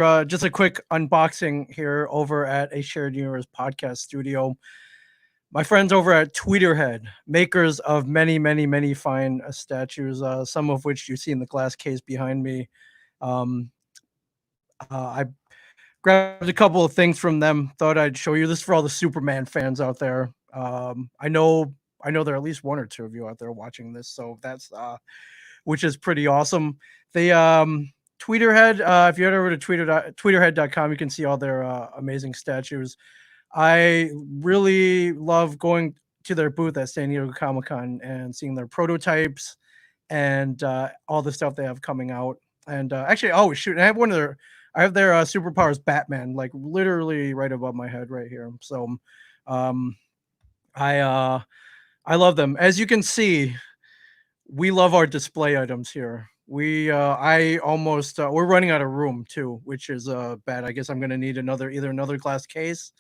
Just a quick unboxing here over at a shared universe podcast studio. My friends over at Tweeterhead, makers of many, many, many fine statues, some of which you see in the glass case behind me. Um, I grabbed a couple of things from them. Thought I'd show you this for all the Superman fans out there. I know there are at least one or two of you out there watching this, so that's which is pretty awesome. The Tweeterhead, if you head over to tweeterhead.com, you can see all their amazing statues. I really love going to their booth at San Diego Comic Con and seeing their prototypes and all the stuff they have coming out. And actually, oh shoot, I have their superpowers Batman, like literally right above my head right here. So, um, I uh, I love them. As you can see, we love our display items here. I almost we're running out of room too, which is bad. I guess I'm gonna need either another glass case,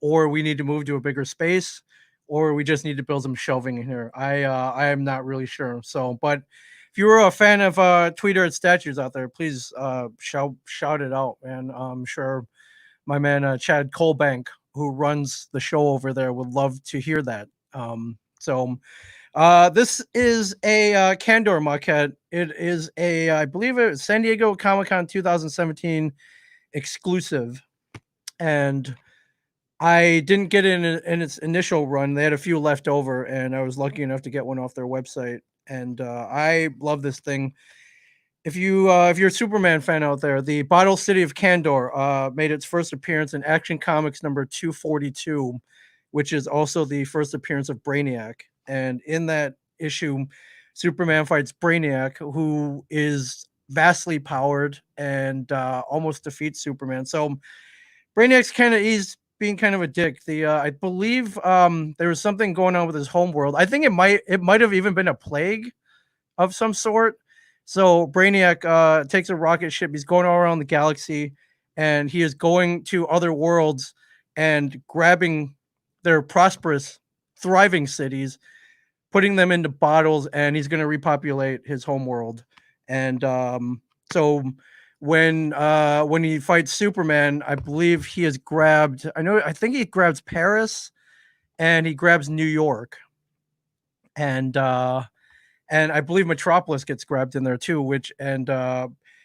or we need to move to a bigger space, or we just need to build some shelving in here. I am not really sure. So, but if you were a fan of Tweeter statues out there, please shout it out, man. I'm sure my man Chad Colbank, who runs the show over there, would love to hear that. This is a Kandor Maquette. It is I believe it was San Diego Comic Con 2017 exclusive, and I didn't get it in its initial run. They had a few left over, and I was lucky enough to get one off their website. And I love this thing. If you're a Superman fan out there, the Bottle City of Kandor made its first appearance in Action Comics number 242, which is also the first appearance of Brainiac. And in that issue, Superman fights Brainiac, who is vastly powered and almost defeats Superman. So Brainiac's he's being kind of a dick. I believe there was something going on with his home world. I think it might have even been a plague of some sort. So Brainiac takes a rocket ship. He's going all around the galaxy, and he is going to other worlds and grabbing their prosperous, thriving cities, putting them into bottles, and he's going to repopulate his home world. And so when he fights Superman, I believe he has grabbed. I think he grabs Paris, and he grabs New York, and I believe Metropolis gets grabbed in there too.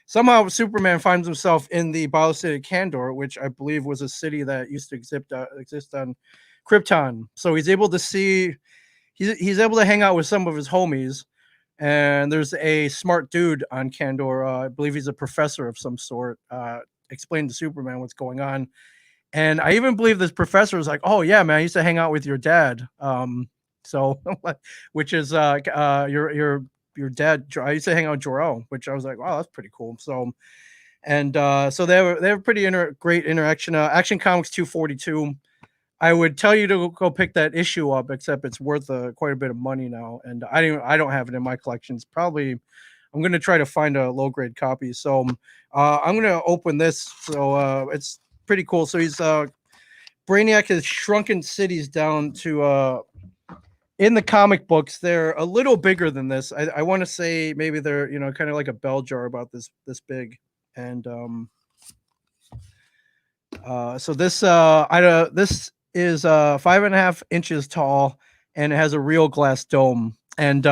Somehow Superman finds himself in the Bottle City of Kandor, which I believe was a city that used to exist on Krypton. So he's able to see. He's able to hang out with some of his homies, and there's a smart dude on Kandor. I believe he's a professor of some sort. Explain to Superman what's going on, and I even believe this professor is like, "Oh yeah, man, I used to hang out with your dad." So, which is your dad. I used to hang out with Jor-El, which I was like, "Wow, that's pretty cool." So, so they have pretty great interaction. Action Comics 242. I would tell you to go pick that issue up, except it's worth quite a bit of money now, and I don't have it in my collections. Probably, I'm gonna try to find a low grade copy. So, I'm gonna open this. So it's pretty cool. So Brainiac has shrunken cities down to in the comic books. They're a little bigger than this. I want to say maybe they're kind of like a bell jar about this big, and so this is 5.5 inches tall, and it has a real glass dome. And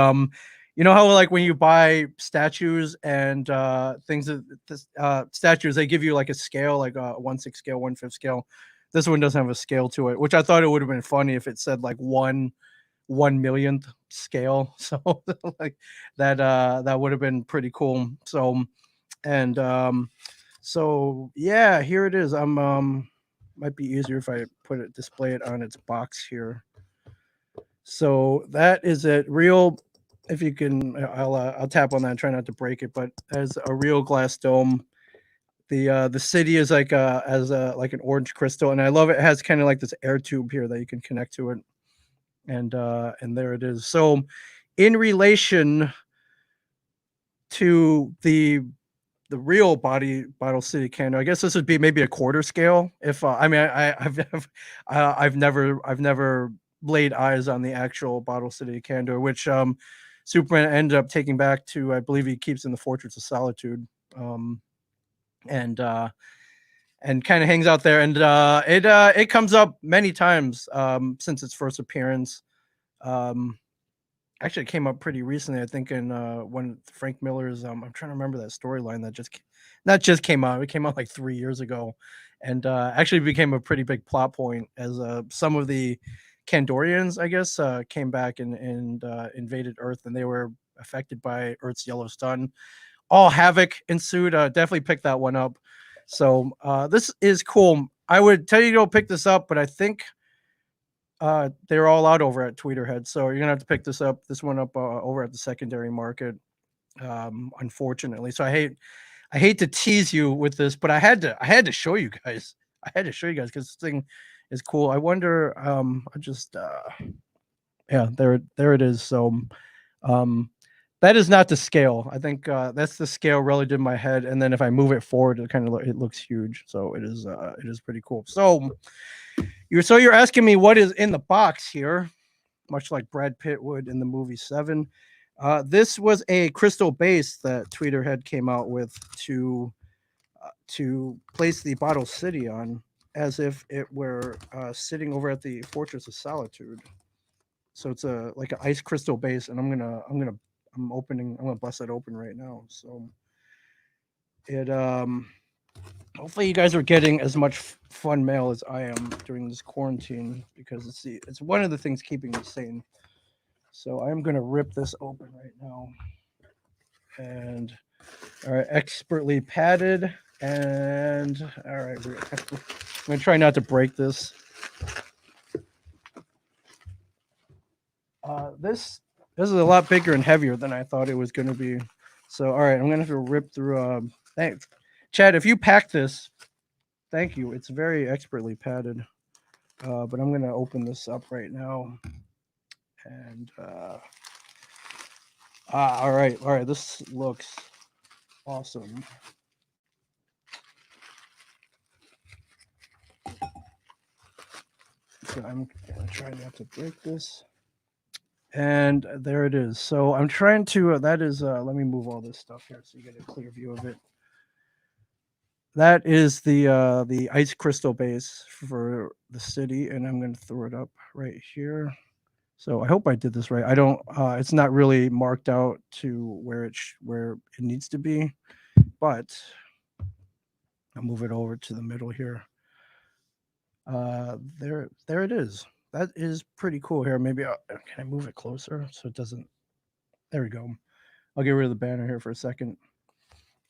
you know how like when you buy statues and things statues, they give you like a scale, like a 1/6 scale, 1/5 scale. This one doesn't have a scale to it, which I thought it would have been funny if it said like 1/1,000,000th scale. So like that would have been pretty cool. So and so yeah, here it is. Might be easier if I display it on its box here. So that is it. Real, if you can, I'll tap on that and try not to break it, but as a real glass dome. The city is like like an orange crystal, and I love it. It has kind of like this air tube here that you can connect to it, and there it is. So in relation to the real Bottle City Kandor, I guess this would be maybe a quarter scale. If I mean, I've never laid eyes on the actual Bottle City Kandor, which Superman ended up taking back to, I believe he keeps in the Fortress of Solitude. and kind of hangs out there. And it comes up many times since its first appearance. Um, Actually, it came up pretty recently. I think in when Frank Miller's. I'm trying to remember that storyline that not just came out. It came out like 3 years ago, and actually became a pretty big plot point as some of the Kandorians, I guess, came back and invaded Earth, and they were affected by Earth's yellow sun. All havoc ensued. Definitely pick that one up. So this is cool. I would tell you to go pick this up, but I think they're all out over at Tweeterhead. So you're gonna have to pick this one up over at the secondary market. Unfortunately, so I hate to tease you with this, but I had to show you guys. I had to show you guys because this thing is cool. I wonder. I just yeah, there it is. So um, that is not the scale. I think that's the scale relative to my head, and then if I move it forward, it kind of it looks huge. So it is pretty cool. So you're asking me what is in the box here, much like Brad Pitt would in the movie Seven. This was a crystal base that Tweeterhead came out with to place the Bottle City on, as if it were sitting over at the Fortress of Solitude. So it's a like an ice crystal base, and I'm gonna bust it open right now. So it hopefully you guys are getting as much fun mail as I am during this quarantine because it's one of the things keeping me sane. So I'm gonna rip this open right now, and all right, expertly padded, and all right, I'm gonna try not to break this. This is a lot bigger and heavier than I thought it was gonna be. So all right, I'm gonna have to rip through. Thanks, Chad. If you pack this, thank you. It's very expertly padded. But I'm gonna open this up right now, and all right. This looks awesome. So I'm gonna try not to break this. And there it is. So I'm trying to. That is. Let me move all this stuff here so you get a clear view of it. That is the ice crystal base for the city, and I'm going to throw it up right here. So I hope I did this right. I don't. It's not really marked out to where it needs to be, but I'll move it over to the middle here. There it is. That is pretty cool. Here, maybe can I move it closer so it doesn't? There we go. I'll get rid of the banner here for a second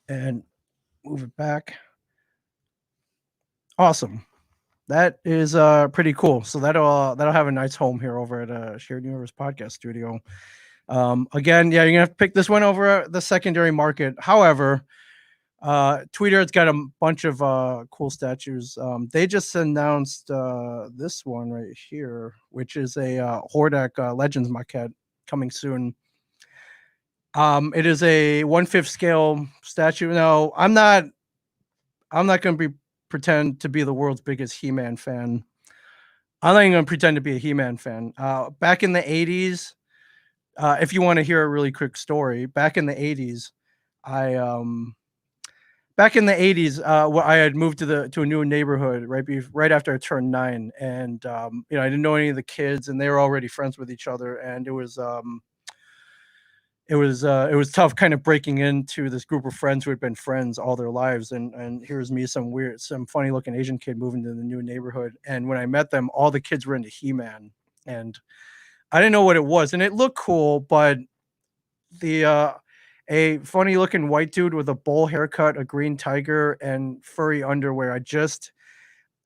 and move it back. Awesome. That is pretty cool. So that'll have a nice home here over at Shared Universe Podcast Studio. Again, yeah, you're gonna have to pick this one over at the secondary market. However, Tweeter's got a bunch of cool statues. They just announced this one right here, which is a Hordak Legends maquette coming soon. It is a 1/5 scale statue. Now, I'm not going to pretend to be the world's biggest He-Man fan. I'm not even going to pretend to be a He-Man fan. Back in the 80s, if you want to hear a really quick story, back in the 80s, I had moved to a new neighborhood right after I turned 9, and I didn't know any of the kids, and they were already friends with each other, and it was tough kind of breaking into this group of friends who had been friends all their lives, and here's me, some funny looking Asian kid moving to the new neighborhood, and when I met them, all the kids were into He-Man, and I didn't know what it was, and it looked cool, but a funny looking white dude with a bowl haircut, a green tiger, and furry underwear.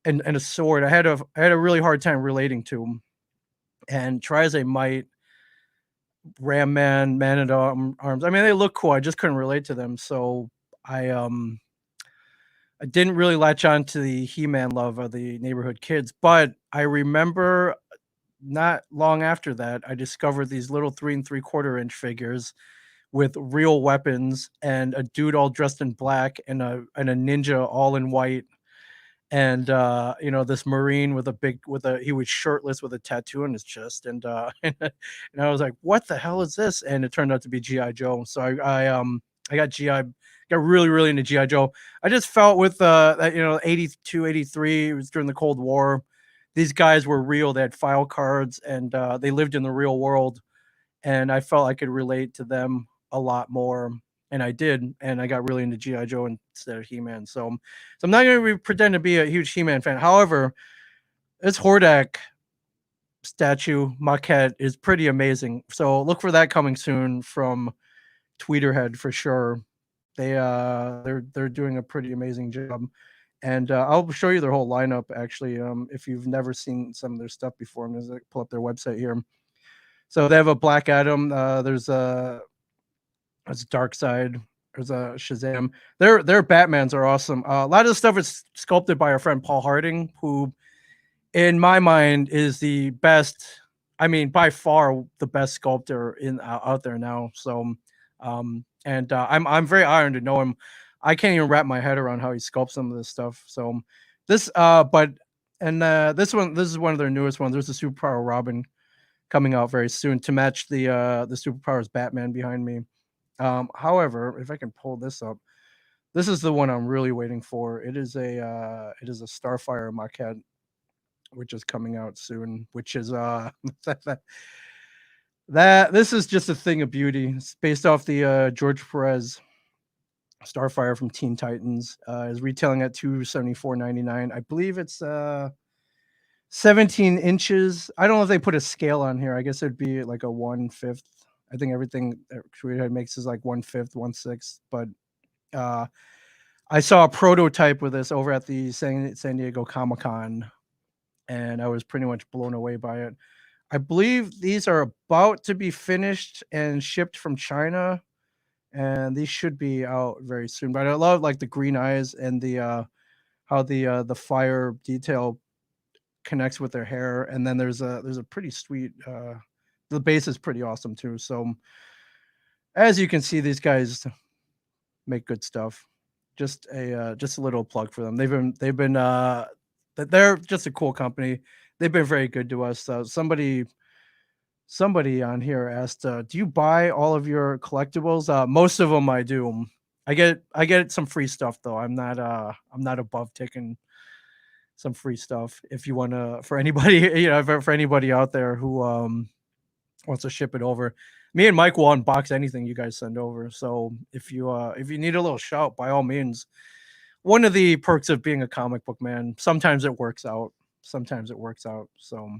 And a sword. I had a really hard time relating to him. And try as I might, Ram Man, Man at Arms. I mean, they look cool. I just couldn't relate to them. So I didn't really latch on to the He-Man love of the neighborhood kids. But I remember not long after that, I discovered these little 3 3/4 inch figures with real weapons and a dude all dressed in black and a ninja all in white, and this marine he was shirtless with a tattoo on his chest, and and I was like, what the hell is this? And it turned out to be GI Joe. So I got GI got really into GI Joe. I just felt with that, 82, 83, it was during the Cold War. These guys were real. They had file cards and they lived in the real world, and I felt I could relate to them a lot more, and I did, and I got really into GI Joe instead of He-Man. So I'm not going to pretend to be a huge He-Man fan. However, this Hordak statue maquette is pretty amazing. So look for that coming soon from Tweeterhead for sure. They're doing a pretty amazing job. And I'll show you their whole lineup actually. If you've never seen some of their stuff before, I'm gonna pull up their website here. So they have a Black Adam. There's a Dark Side. There's a Shazam. Their Batmans are awesome. A lot of the stuff is sculpted by our friend Paul Harding, who, in my mind, is the best. I mean, by far the best sculptor in out there now. So, I'm very honored to know him. I can't even wrap my head around how he sculpts some of this stuff. So, this this is one of their newest ones. There's a Superpower Robin coming out very soon to match the Superpowers Batman behind me. However, if I can pull this up, this is the one I'm really waiting for. It is a Starfire maquette, which is coming out soon. Which is that this is just a thing of beauty. It's based off the George Perez Starfire from Teen Titans. Is retailing at $274.99. I believe it's 17 inches. I don't know if they put a scale on here. I guess it'd be like a 1/5. I think everything that Tweeterhead makes is like 1/5, 1/6. But I saw a prototype with this over at the San Diego Comic-Con, and I was pretty much blown away by it. I believe these are about to be finished and shipped from China, and these should be out very soon. But I love like the green eyes and the how the fire detail connects with their hair, and then there's a pretty sweet the base is pretty awesome too. So as you can see, these guys make good stuff. Just a little plug for them. They're just a cool company. They've been very good to us. Somebody on here asked, "Do you buy all of your collectibles?" Most of them I do. I get some free stuff though. I'm not above taking some free stuff. If you want to, for anybody, for anybody out there who wants to ship it over, me and Mike will unbox anything you guys send over. So if you need a little shout, by all means. One of the perks of being a comic book man, sometimes it works out. Sometimes it works out. So,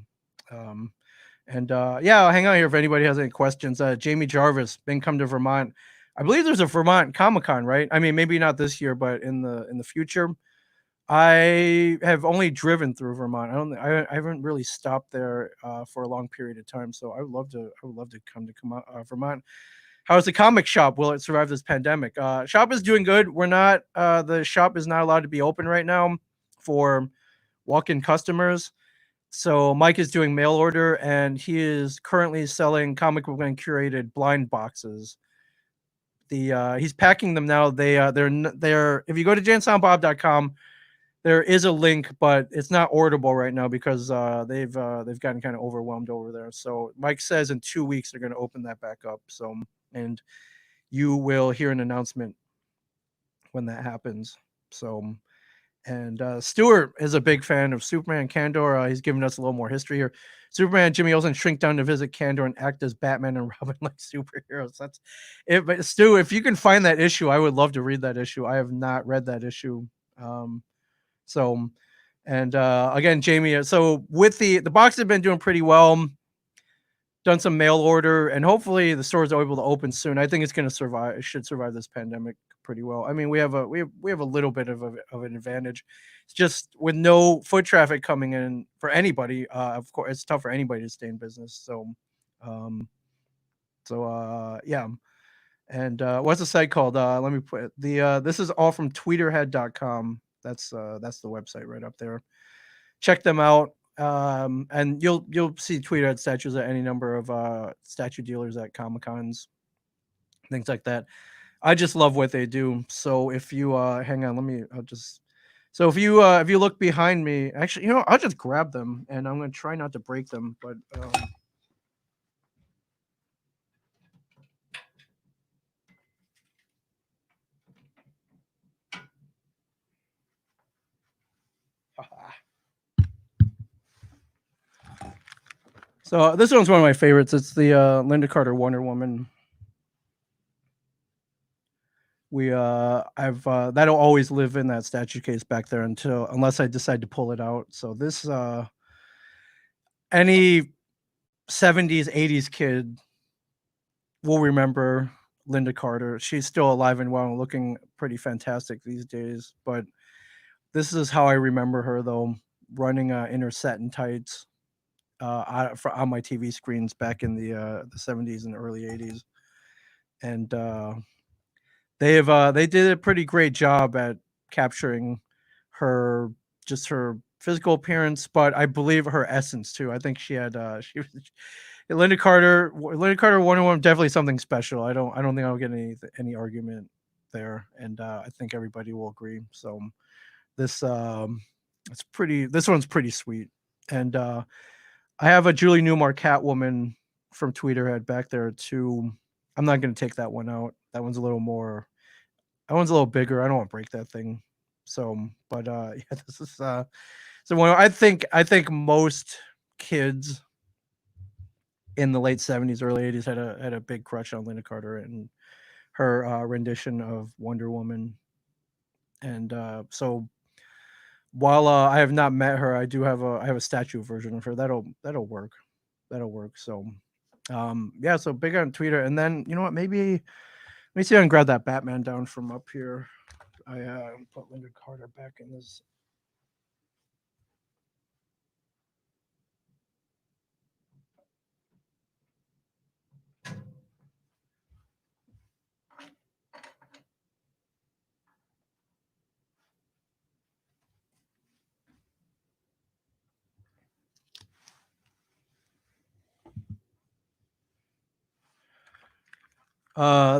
yeah, I'll hang out here if anybody has any questions. Jamie Jarvis, been come to Vermont. I believe there's a Vermont Comic Con, right? I mean, maybe not this year, but in the future. I have only driven through Vermont. I haven't really stopped there for a long period of time. So I would love to come to Vermont. How's the comic shop? Will it survive this pandemic? Shop is doing good. The shop is not allowed to be open right now for walk-in customers. So Mike is doing mail order, and he is currently selling comic book and curated blind boxes. He's packing them now. They're if you go to jansoundbob.com, there is a link, but it's not orderable right now because they've gotten kind of overwhelmed over there. So Mike says in 2 weeks they're going to open that back up. So, and you will hear an announcement when that happens. So, and Stuart is a big fan of Superman Kandor. He's giving us a little more history here. Superman, Jimmy Olsen shrink down to visit Kandor and act as Batman and Robin like superheroes. That's it. But Stu, if you can find that issue, I would love to read that issue. I have not read that issue. So, and again, Jamie. So with the box have been doing pretty well. Done some mail order, and hopefully the stores are able to open soon. I think it's going to survive. It should survive this pandemic pretty well. I mean, we have a little bit of an advantage. It's just with no foot traffic coming in for anybody. Of course, it's tough for anybody to stay in business. So, yeah. And what's the site called? Let me put the this is all from tweeterhead.com. That's the website right up there. Check them out. And you'll see Tweeterhead statues at any number of statue dealers at Comic Cons, things like that. I just love what they do. So if you hang on, so if you look behind me, actually, I'll just grab them and I'm gonna try not to break them, but So this one's one of my favorites. It's the Linda Carter Wonder Woman. I've that'll always live in that statue case back there unless I decide to pull it out. So this any 70s 80s kid will remember Linda Carter. She's still alive and well and looking pretty fantastic these days, but this is how I remember her though, running in her satin tights on my TV screens back in the 70s and early 80s. And they did a pretty great job at capturing her, just her physical appearance, but I believe her essence too. I think she had she was Linda Carter Wonder Woman, definitely something special. I don't think I'll get any argument there, and I think everybody will agree. So this this one's pretty sweet, and I have a Julie Newmar Catwoman from Tweeterhead back there too. I'm not going to take that one out. That one's a little more. That one's a little bigger. I don't want to break that thing. So, but yeah, this is so one. I think most kids in the late 70s, early 80s had a big crush on Linda Carter and her rendition of Wonder Woman. And so while I have not met her, I have a statue version of her. That'll work. That'll work. So yeah, so big on Twitter. And then you know what, maybe let me see if I can grab that Batman down from up here. I put Linda Carter back in this.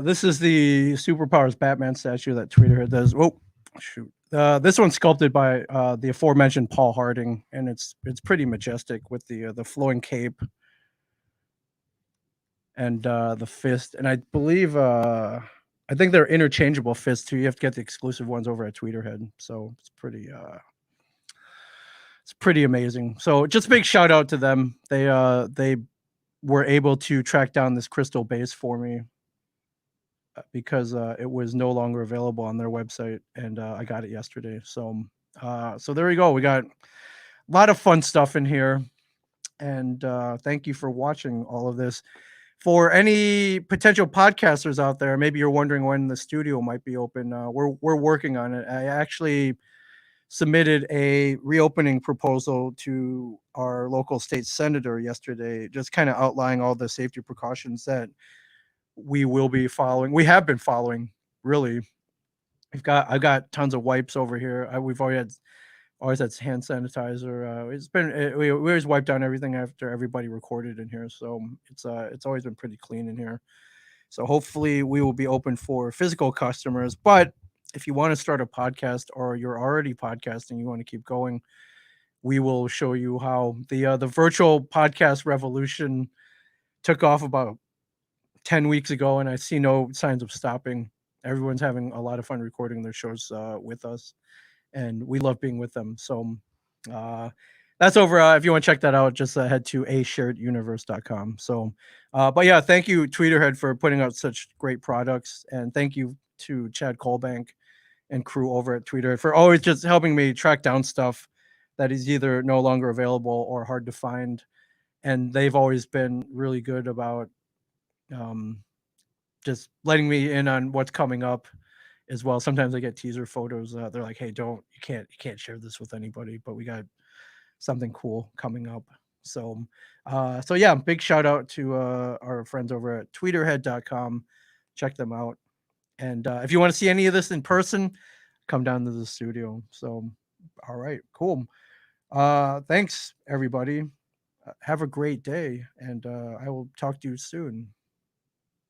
This is the Superpowers Batman statue that Tweeterhead does. Oh, shoot. This one's sculpted by the aforementioned Paul Harding, and it's pretty majestic with the flowing cape and the fist. And I believe I think they're interchangeable fists too. You have to get the exclusive ones over at Tweeterhead, so it's pretty amazing. So just a big shout out to them. They were able to track down this crystal base for me because it was no longer available on their website, and I got it yesterday. So so there we go. We got a lot of fun stuff in here, and thank you for watching all of this. For any potential podcasters out there, maybe you're wondering when the studio might be open. We're working on it. I actually submitted a reopening proposal to our local state senator yesterday, just kind of outlining all the safety precautions that we will be following. We have been following, really. I've got tons of wipes over here. We've always had hand sanitizer. We always wipe down everything after everybody recorded in here, so it's always been pretty clean in here. So hopefully we will be open for physical customers. But if you want to start a podcast or you're already podcasting, you want to keep going, we will show you how the virtual podcast revolution took off about 10 weeks ago, and I see no signs of stopping. Everyone's having a lot of fun recording their shows with us, and we love being with them. So that's over. If you want to check that out, just head to ashareduniverse.com. So, but yeah, thank you, Tweeterhead, for putting out such great products, and thank you to Chad Colbank and crew over at Tweeterhead for always just helping me track down stuff that is either no longer available or hard to find. And they've always been really good about just letting me in on what's coming up as well. Sometimes I get teaser photos. They're like, "Hey, you can't share this with anybody, but we got something cool coming up." So, so yeah, big shout out to our friends over at tweeterhead.com. Check them out. And if you want to see any of this in person, come down to the studio. So, all right, cool. Thanks everybody. Have a great day, and I will talk to you soon.